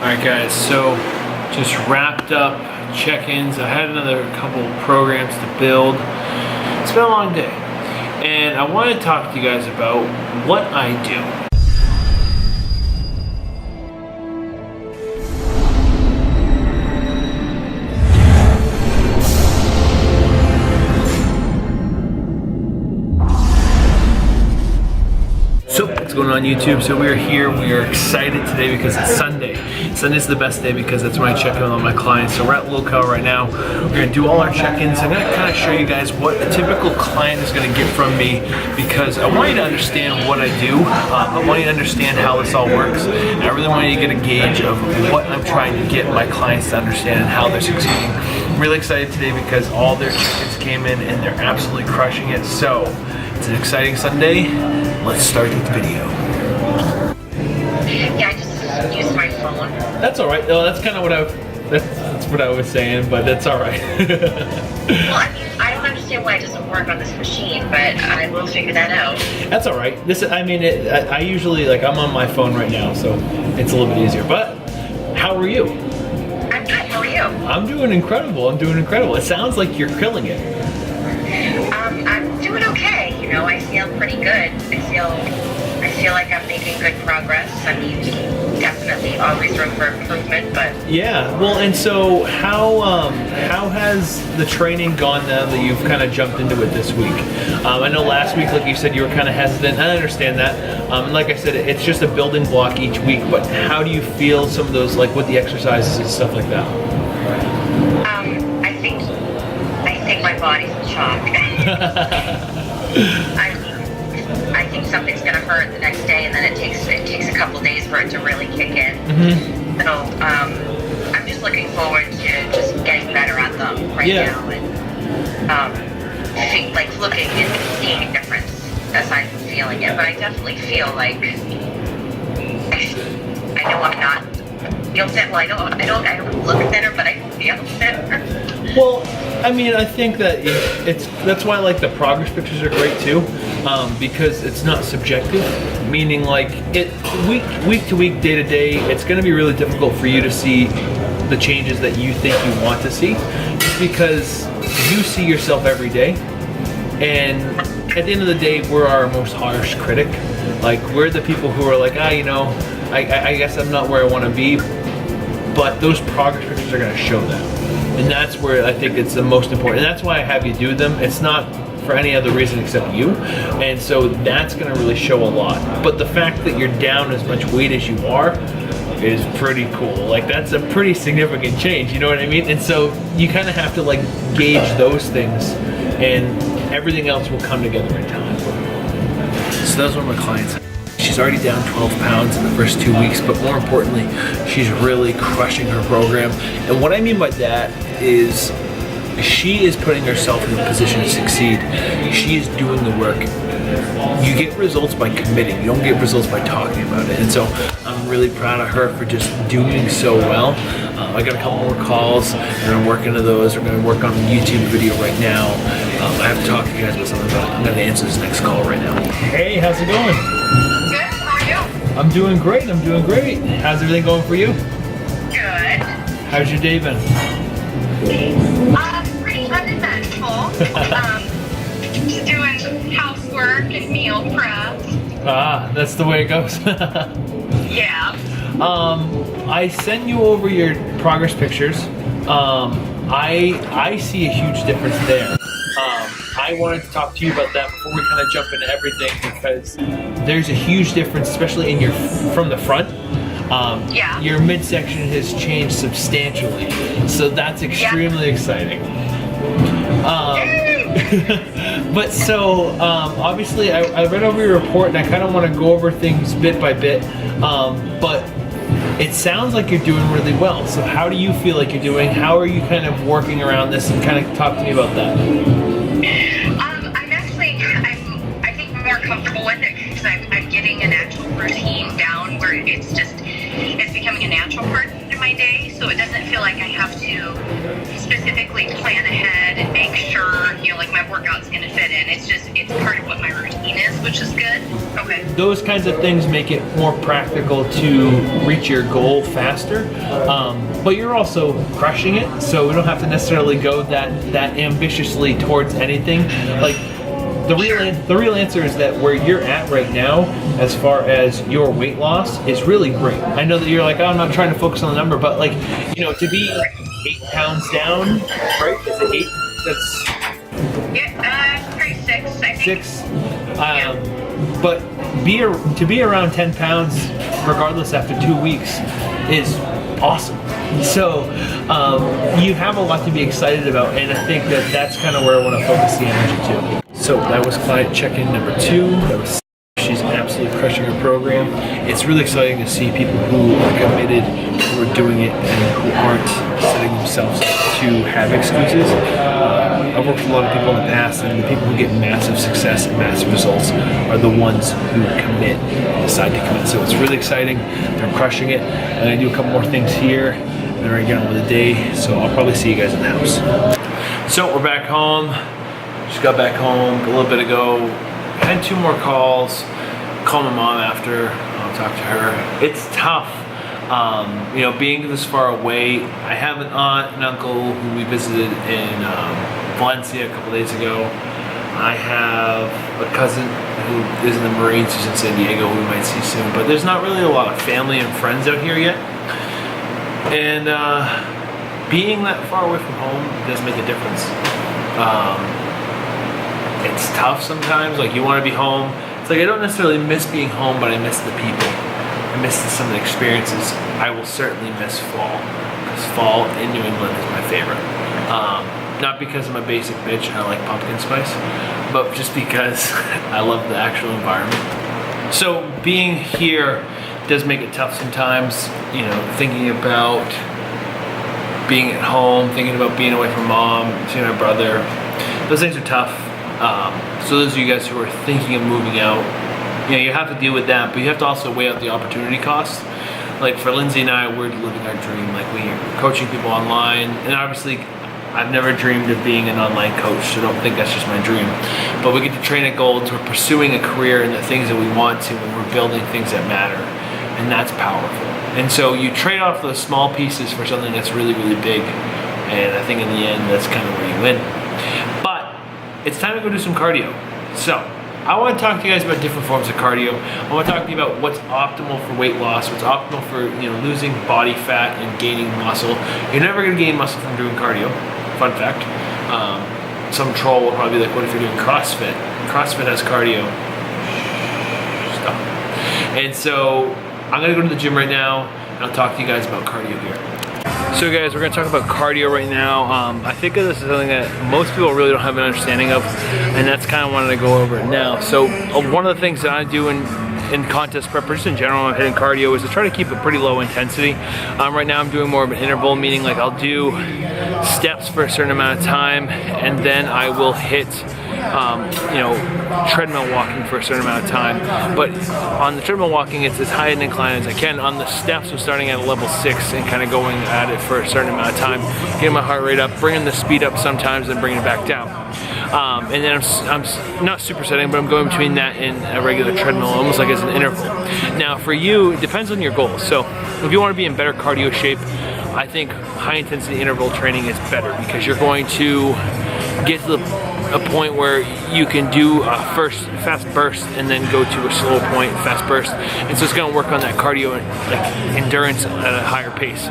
Alright guys, so just wrapped up check-ins. I had another couple programs to build. It's been a long day. And I want to talk to you guys about what I do. So what's going on YouTube? So we're here, we are excited today because it's Sunday. Sunday's the best day because that's when I check in on my clients. So we're at Locale right now. We're gonna do all our check-ins. I'm gonna kind of show you guys what a typical client is gonna get from me because I want you to understand what I do. I want you to understand how this all works. And I really want you to get a gauge of what I'm trying to get my clients to understand and how they're succeeding. I'm really excited today because all their check-ins came in and they're absolutely crushing it. So it's an exciting Sunday. Let's start this video. Yeah, I just used my phone. That's all right. No, that's kind of what that's what I was saying, but that's all right. Well, I mean, I don't understand why it doesn't work on this machine, but I will figure that out. That's all right. I usually, like, I'm on my phone right now, so it's a little bit easier. But how are you? I'm good. How are you? I'm doing incredible. I'm doing incredible. It sounds like you're killing it. I'm doing okay. You know, I feel pretty good. I feel like I'm making good progress. I mean, definitely always room for improvement, but yeah. Well, and so how has the training gone now that you've kind of jumped into it this week? I know last week, like you said, you were kind of hesitant. I understand that. And like I said, it's just a building block each week. But how do you feel some of those, like with the exercises and stuff like that? I think my body's in shock. I think something's gonna hurt the next day, and then it takes a couple days for it to really kick in. Mm-hmm. So I'm just looking forward to just getting better at them right now, and like looking and seeing a difference aside from feeling it. But I definitely feel like I know I'm not feel thin. Well, I don't look thinner, but I feel thinner. Well, I mean, I think that that's why, like, the progress pictures are great too, because it's not subjective. Meaning, like, week to week, day to day, it's going to be really difficult for you to see the changes that you think you want to see, just because you see yourself every day, and at the end of the day, we're our most harsh critic. Like, we're the people who are like, you know, I guess I'm not where I want to be, but those progress pictures are going to show that. And that's where I think it's the most important. And that's why I have you do them. It's not for any other reason except you. And so that's going to really show a lot. But the fact that you're down as much weight as you are is pretty cool. Like, that's a pretty significant change, you know what I mean? And so you kind of have to, like, gauge those things, and everything else will come together in time. So that's one of my clients. She's already down 12 pounds in the first 2 weeks, but more importantly, she's really crushing her program. And what I mean by that is she is putting herself in a position to succeed. She is doing the work. You get results by committing. You don't get results by talking about it. And so I'm really proud of her for just doing so well. I got a couple more calls, and I'm working to those. We're going to work on the YouTube video right now. I have to talk to you guys about something, but I'm going to answer this next call right now. Hey, how's it going? I'm doing great. I'm doing great. How's everything going for you? Good. How's your day been? Pretty uneventful. Just doing housework and meal prep. That's the way it goes. Yeah. I sent you over your progress pictures. I see a huge difference there. I wanted to talk to you about that before we kind of jump into everything, because there's a huge difference, especially in from the front. Yeah. Your midsection has changed substantially, so that's extremely exciting. But so obviously I read over your report, and I kind of want to go over things bit by bit, but it sounds like you're doing really well. So how do you feel like you're doing? How are you kind of working around this, and kind of talk to me about that? I think more comfortable with it because I'm getting an actual routine down where it's becoming a natural part of my my day, so it doesn't feel like I have to specifically plan ahead and make sure, you know, like my workout's going to fit in. It's just, it's part of what my routine is, which is good. Okay. Those kinds of things make it more practical to reach your goal faster, but you're also crushing it, so we don't have to necessarily go that ambitiously towards anything. Like, the real answer is that where you're at right now, as far as your weight loss, is really great. I know that you're like, oh, I'm not trying to focus on the number, but like, you know, to be 8 pounds down, right? Is it 8? That's Probably 6. I think. 6. But to be around 10 pounds, regardless, after 2 weeks, is awesome. So you have a lot to be excited about, and I think that that's kind of where I want to focus the energy to. So that was client check-in number 2. That was, she's absolutely crushing her program. It's really exciting to see people who are committed, who are doing it, and who aren't setting themselves up to have excuses. I've worked with a lot of people in the past, and the people who get massive success and massive results are the ones who commit and decide to commit. So it's really exciting. They're crushing it. I'm going to do a couple more things here, and then we're going to get on with the day. So I'll probably see you guys in the house. So we're back home. Just got back home a little bit ago. Had 2 more calls. Call my mom after. I'll talk to her. It's tough. You know, being this far away. I have an aunt and uncle who we visited in Valencia a couple days ago. I have a cousin who is in the Marines, who's in San Diego, who we might see soon. But there's not really a lot of family and friends out here yet. And being that far away from home does make a difference. It's tough sometimes. Like, you want to be home. It's like I don't necessarily miss being home, but I miss the people. I miss some of the experiences. I will certainly miss fall, because fall in New England is my favorite. Not because I'm a basic bitch and I like pumpkin spice, but just because I love the actual environment. So being here does make it tough sometimes, you know, thinking about being at home, thinking about being away from mom, seeing my brother. Those things are tough. So those of you guys who are thinking of moving out, you know, you have to deal with that, but you have to also weigh out the opportunity costs. Like for Lindsay and I, we're living our dream. Like, we're coaching people online, and obviously I've never dreamed of being an online coach, so don't think that's just my dream. But we get to train at Golds, we're pursuing a career in the things that we want to, and we're building things that matter, and that's powerful. And so you trade off those small pieces for something that's really, really big, and I think in the end, that's kind of where you win. But it's time to go do some cardio. So I want to talk to you guys about different forms of cardio. I want to talk to you about what's optimal for weight loss, what's optimal for, you know, losing body fat and gaining muscle. You're never going to gain muscle from doing cardio. Fun fact. Some troll will probably be like, what if you're doing CrossFit? CrossFit has cardio. Stop. And so I'm going to go to the gym right now, and I'll talk to you guys about cardio here. So guys, we're going to talk about cardio right now. I think this is something that most people really don't have an understanding of, and that's kind of wanted to go over it now. So one of the things that I do in contest prep, or just in general, I'm hitting cardio, is to try to keep it pretty low intensity. Right now I'm doing more of an interval, meaning like I'll do steps for a certain amount of time, and then I will hit you know, treadmill walking for a certain amount of time. But on the treadmill walking, it's as high an incline as I can. On the steps, I'm starting at a level 6 and kind of going at it for a certain amount of time, getting my heart rate up, bringing the speed up sometimes, and bringing it back down. And then I'm not supersetting, but I'm going between that and a regular treadmill, almost like as an interval. Now for you, it depends on your goals. So if you want to be in better cardio shape, I think high intensity interval training is better, because you're going to get to a point where you can do a first fast burst and then go to a slow point, fast burst, and so it's going to work on that cardio, like endurance at a higher pace.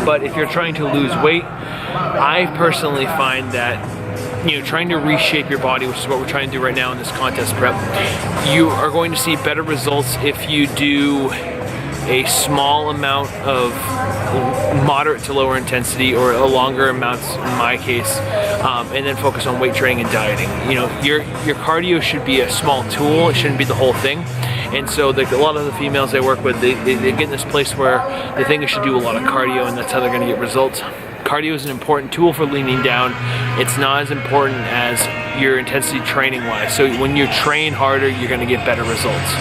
But if you're trying to lose weight, I personally find that, you know, trying to reshape your body, which is what we're trying to do right now in this contest prep, you are going to see better results if you do a small amount of moderate to lower intensity, or a longer amounts in my case, and then focus on weight training and dieting. You know, your cardio should be a small tool, it shouldn't be the whole thing. And so a lot of the females I work with, they get in this place where they think they should do a lot of cardio, and that's how they're going to get results. Cardio is an important tool for leaning down. It's not as important as your intensity training wise. So when you train harder, you're going to get better results.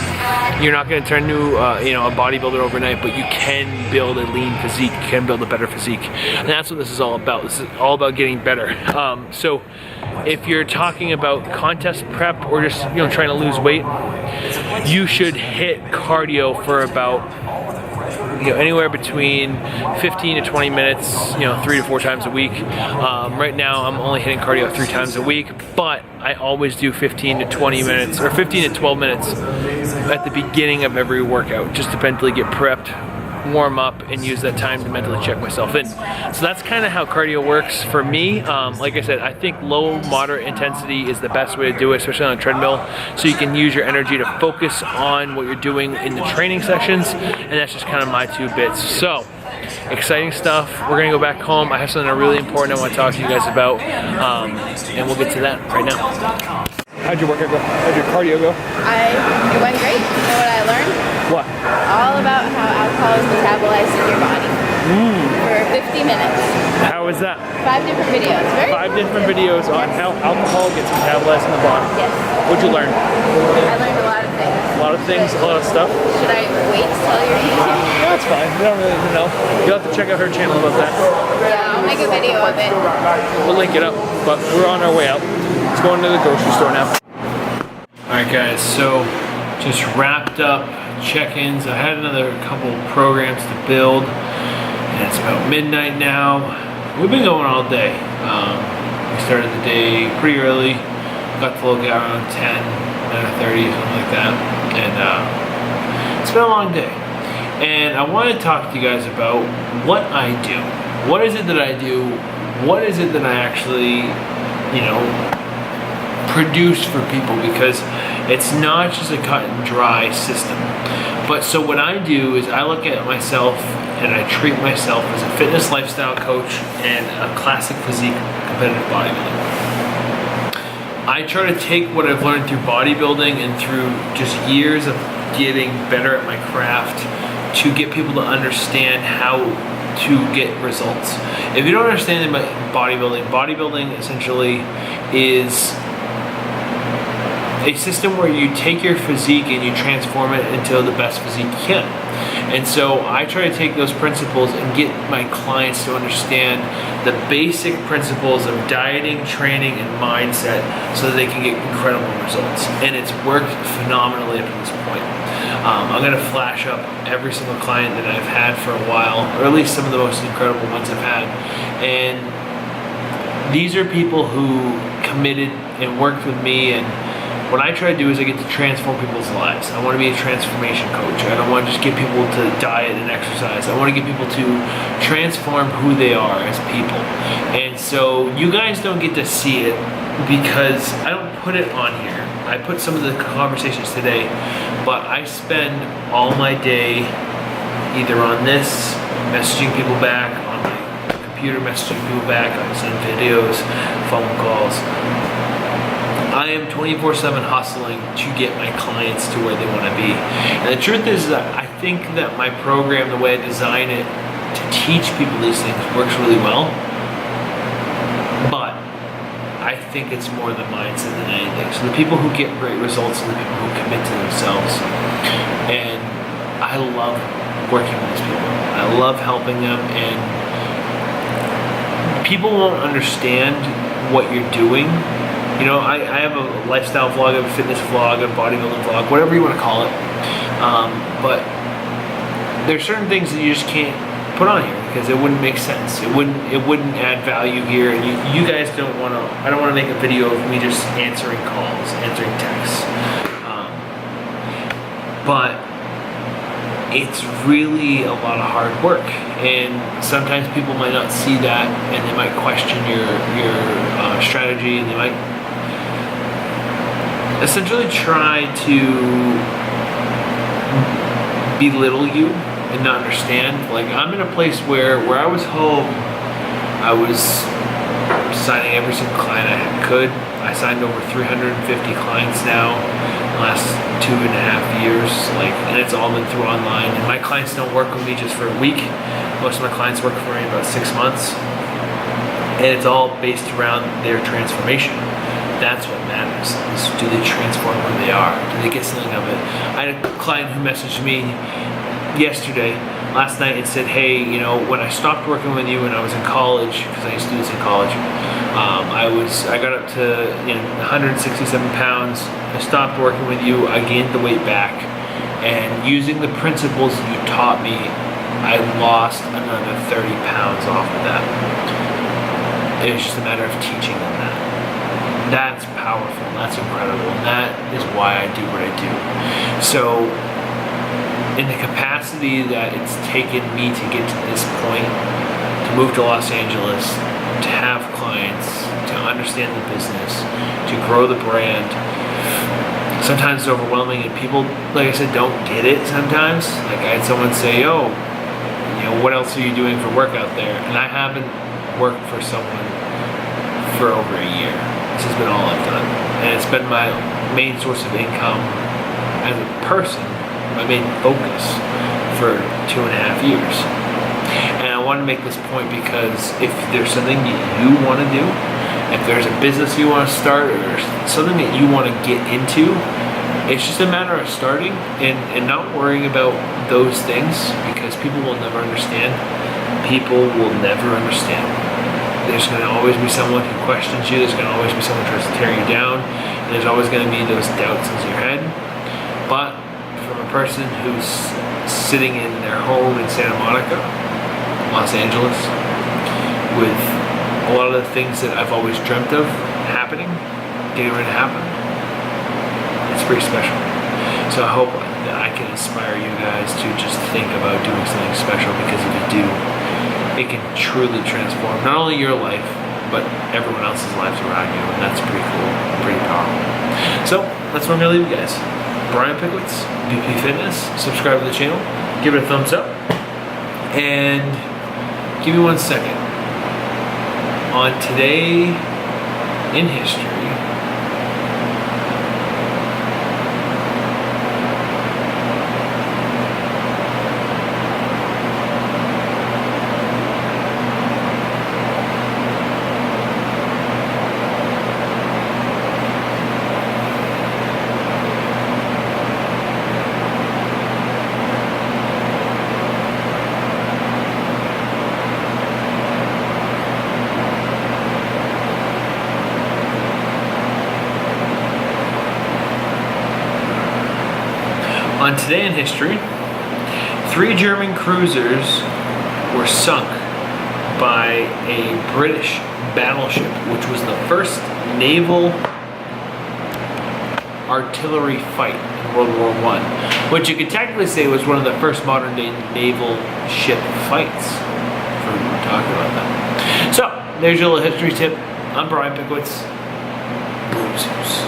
You're not going to turn into a bodybuilder overnight, but you can build a lean physique. You can build a better physique, and that's what this is all about. This is all about getting better. So if you're talking about contest prep or just trying to lose weight, you should hit cardio for about anywhere between 15 to 20 minutes, 3 to 4 times a week. Right now I'm only hitting cardio 3 times a week, but I always do 15 to 20 minutes or 15 to 12 minutes at the beginning of every workout, just to mentally get prepped, warm up, and use that time to mentally check myself in. So that's kind of how cardio works for me. Like I said, I think low, moderate intensity is the best way to do it, especially on a treadmill, so you can use your energy to focus on what you're doing in the training sessions, and that's just kind of my 2 bits. So, exciting stuff. We're gonna go back home. I have something really important I want to talk to you guys about, and we'll get to that right now. How'd your workout go? How'd your cardio go? It went great. You know what I learned? What? All about how alcohol is metabolized in your body for 50 minutes. How was that? 5 different videos. 5 different videos on how alcohol gets metabolized in the body. Yes. What'd you learn? I learned a lot of things. A lot of things, a lot of stuff. Should I wait to tell your YouTube? No, it's fine. We don't really need to know. You'll have to check out her channel about that. Yeah, I'll make a video of it. We'll link it up, but we're on our way out. Let's go into the grocery store now. Alright guys, so just wrapped up check-ins. I had another couple programs to build, and it's about midnight now. We've been going all day. We started the day pretty early, got to look out around 10, 9:30, something like that, and it's been a long day. And I want to talk to you guys about what I do. What is it that I do? What is it that I actually, produce for people? Because it's not just a cut and dry system. But so what I do is I look at myself and I treat myself as a fitness lifestyle coach and a classic physique competitive bodybuilding. I try to take what I've learned through bodybuilding and through just years of getting better at my craft to get people to understand how to get results. If you don't understand about bodybuilding essentially is a system where you take your physique and you transform it into the best physique you can. And so I try to take those principles and get my clients to understand the basic principles of dieting, training, and mindset so that they can get incredible results. And it's worked phenomenally up to this point. I'm gonna flash up every single client that I've had for a while, or at least some of the most incredible ones I've had. And these are people who committed and worked with me, and what I try to do is I get to transform people's lives. I want to be a transformation coach. I don't want to just get people to diet and exercise. I want to get people to transform who they are as people. And so you guys don't get to see it because I don't put it on here. I put some of the conversations today, but I spend all my day either on this, messaging people back, on my computer messaging people back, I send videos, phone calls. I am 24/7 hustling to get my clients to where they want to be. And the truth is that I think that my program, the way I design it to teach people these things, works really well. But I think it's more the mindset than anything. So the people who get great results are the people who commit to themselves. And I love working with these people. I love helping them, and people won't understand what you're doing. I have a lifestyle vlog, I have a fitness vlog, a bodybuilding vlog, whatever you want to call it. But there's certain things that you just can't put on here because it wouldn't make sense. It wouldn't add value here, and you guys don't want to. I don't want to make a video of me just answering calls, answering texts. But it's really a lot of hard work, and sometimes people might not see that, and they might question your strategy, and they might essentially try to belittle you and not understand. Like, I'm in a place where I was home, I was signing every single client I could. I signed over 350 clients now in the last 2.5 years, and it's all been through online. And my clients don't work with me just for a week. Most of my clients work for me about 6 months, and it's all based around their transformation. That's what matters. Is do they transform who they are? Do they get something of it? I had a client who messaged me last night, and said, hey, you know, when I stopped working with you when I was in college, because I used to do this in college, I got up to 167 pounds. I stopped working with you. I gained the weight back, and using the principles you taught me, I lost another 30 pounds off of that. It was just a matter of teaching them that. That's powerful. That's incredible. And that is why I do what I do. So, in the capacity that it's taken me to get to this point, to move to Los Angeles, to have clients, to understand the business, to grow the brand, sometimes it's overwhelming, and people, like I said, don't get it sometimes. Like I had someone say, oh, what else are you doing for work out there? And I haven't worked for someone for over a year. This has been all I've done. And it's been my main source of income as a person, my main focus for 2.5 years. And I want to make this point because if there's something that you want to do, if there's a business you want to start, or something that you want to get into, it's just a matter of starting and not worrying about those things, because people will never understand. People will never understand. There's going to always be someone who questions you. There's going to always be someone who tries to tear you down. And there's always going to be those doubts in your head. But from a person who's sitting in their home in Santa Monica, Los Angeles, with a lot of the things that I've always dreamt of happening, getting ready to happen, it's pretty special. So I hope that I can inspire you guys to just think about doing something special, because if you do, it can truly transform not only your life, but everyone else's lives around you, and that's pretty cool, pretty powerful. So that's where I'm gonna leave you guys. Brian Pickowicz, BP Fitness. Subscribe to the channel, give it a thumbs up, and give me 1 second. On Today in History, On Today in History, 3 German cruisers were sunk by a British battleship, which was the first naval artillery fight in World War I, which you could technically say was one of the first modern day naval ship fights, if we're talking about that. So, there's your little history tip. I'm Brian Pickowicz. Boom,